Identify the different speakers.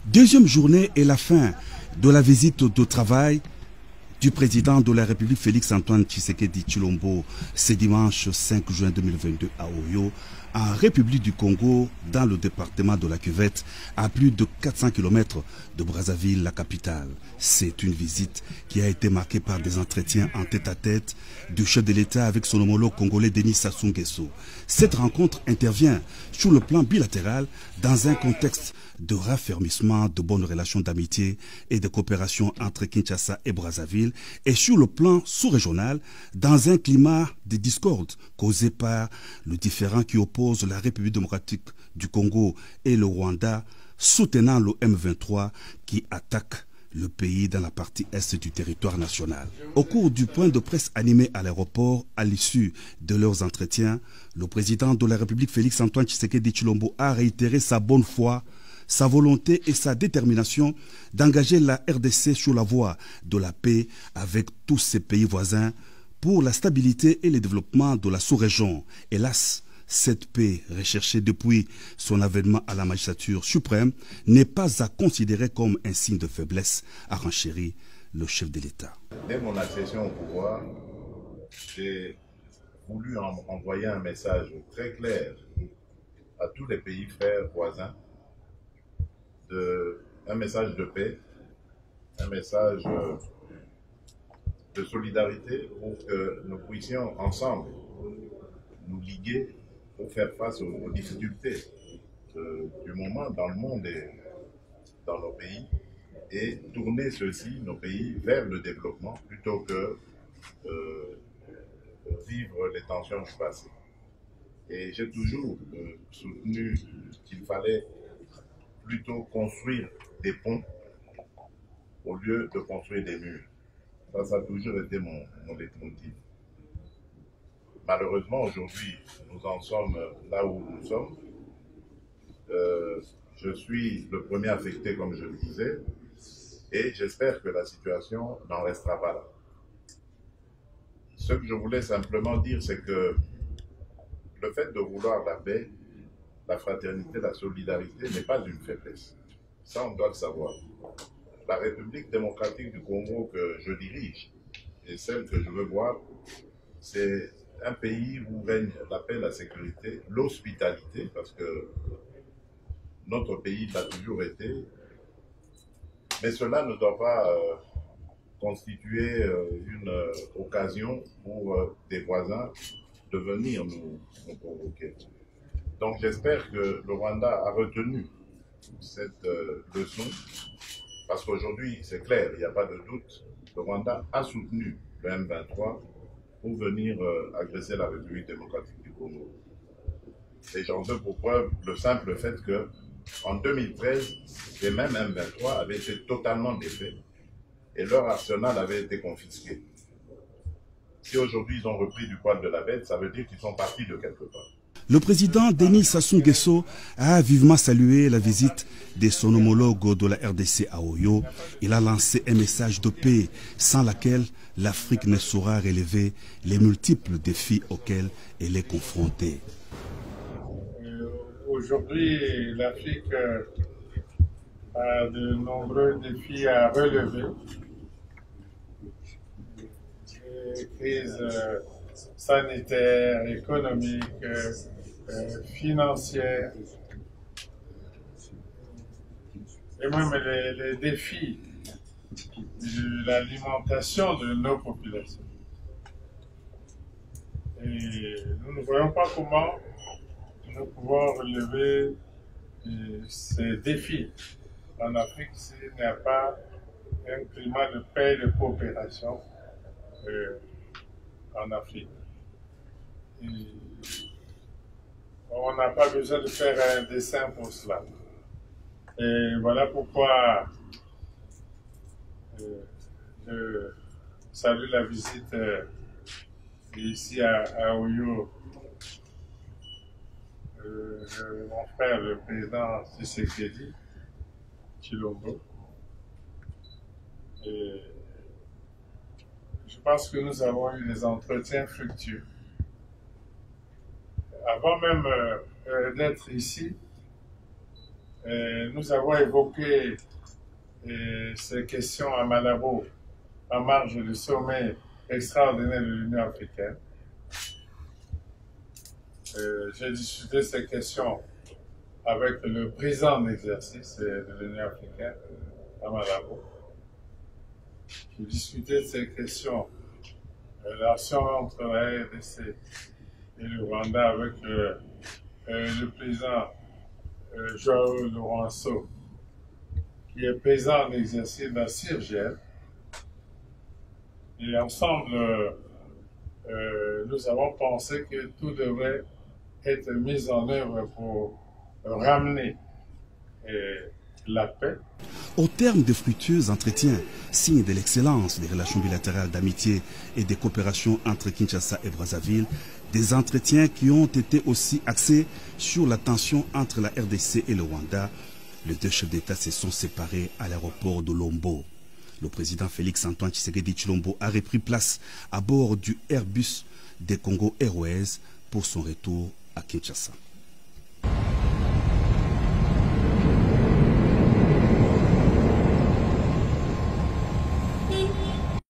Speaker 1: Deuxième journée et la fin de la visite de travail du président de la République Félix-Antoine Tshisekedi Tshilombo ce dimanche 5 juin 2022 à Oyo, en République du Congo, dans le département de la Cuvette, à plus de 400 km de Brazzaville, la capitale. C'est une visite qui a été marquée par des entretiens en tête-à-tête du chef de l'État avec son homologue congolais Denis Sassou Nguesso. Cette rencontre intervient sur le plan bilatéral dans un contexte de raffermissement de bonnes relations d'amitié et de coopération entre Kinshasa et Brazzaville, et sur le plan sous-régional dans un climat de discorde causé par le différend qui oppose la République démocratique du Congo et le Rwanda, soutenant le M23 qui attaque le pays dans la partie est du territoire national. Au cours du point de presse animé à l'aéroport, à l'issue de leurs entretiens, le président de la République Félix-Antoine Tshisekedi Tshilombo a réitéré sa bonne foi, sa volonté et sa détermination d'engager la RDC sur la voie de la paix avec tous ses pays voisins pour la stabilité et le développement de la sous-région. Hélas, cette paix, recherchée depuis son avènement à la magistrature suprême, n'est pas à considérer comme un signe de faiblesse, a renchéri le chef de l'État.
Speaker 2: Dès mon accession au pouvoir, j'ai voulu envoyer un message très clair à tous les pays frères voisins, un message de paix, un message de solidarité pour que nous puissions ensemble nous liguer pour faire face aux difficultés du moment dans le monde et dans nos pays et tourner ceux-ci, nos pays, vers le développement plutôt que vivre les tensions du passé. Et j'ai toujours soutenu qu'il fallait plutôt construire des ponts au lieu de construire des murs. Ça a toujours été mon leitmotiv. Malheureusement, aujourd'hui, nous en sommes là où nous sommes. Je suis le premier affecté, comme je le disais, et j'espère que la situation n'en restera pas là. Ce que je voulais simplement dire, c'est que le fait de vouloir la paix, la fraternité, la solidarité n'est pas une faiblesse. Ça, on doit le savoir. La République démocratique du Congo que je dirige et celle que je veux voir, c'est un pays où règne la paix, la sécurité, l'hospitalité, parce que notre pays l'a toujours été. Mais cela ne doit pas constituer une occasion pour des voisins de venir nous provoquer. Donc j'espère que le Rwanda a retenu cette leçon, parce qu'aujourd'hui, c'est clair, il n'y a pas de doute, le Rwanda a soutenu le M23 pour venir agresser la République démocratique du Congo. Et j'en veux pour preuve le simple fait que en 2013, les mêmes M23 avaient été totalement défaits et leur arsenal avait été confisqué. Si aujourd'hui ils ont repris du poil de la bête, ça veut dire qu'ils sont partis de quelque part.
Speaker 1: Le président Denis Sassou Nguesso a vivement salué la visite de son homologue de la RDC à Oyo. Il a lancé un message de paix sans laquelle l'Afrique ne saura relever les multiples défis auxquels elle est confrontée.
Speaker 3: Aujourd'hui, l'Afrique a de nombreux défis à relever. Des crises sanitaires, économiques, financières, et même les défis de l'alimentation de nos populations. Et nous ne voyons pas comment nous pouvons relever ces défis en Afrique s'il n'y a pas un climat de paix et de coopération en Afrique. Et on n'a pas besoin de faire un dessin pour cela. Et voilà pourquoi je salue la visite ici à Oyo de mon frère, le président Tshisekedi Tshilombo. Et je pense que nous avons eu des entretiens fructueux. Avant même d'être ici, Nous avons évoqué ces questions à Malabo en marge du sommet extraordinaire de l'Union africaine. J'ai discuté ces questions avec le président d'exercice de l'Union africaine à Malabo. J'ai discuté de ces questions, la relation entre la RDC et le Rwanda avec le président Joao Lourenço, qui est président d'exercice dans CIRGL. Et ensemble, nous avons pensé que tout devrait être mis en œuvre pour ramener la paix.
Speaker 1: Au terme de fructueux entretiens, signe de l'excellence des relations bilatérales d'amitié et de coopération entre Kinshasa et Brazzaville, des entretiens qui ont été aussi axés sur la tension entre la RDC et le Rwanda, les deux chefs d'État se sont séparés à l'aéroport de Lombo. Le président Félix Antoine Tshisekedi Tshilombo a repris place à bord du Airbus des Congo Airways pour son retour à Kinshasa.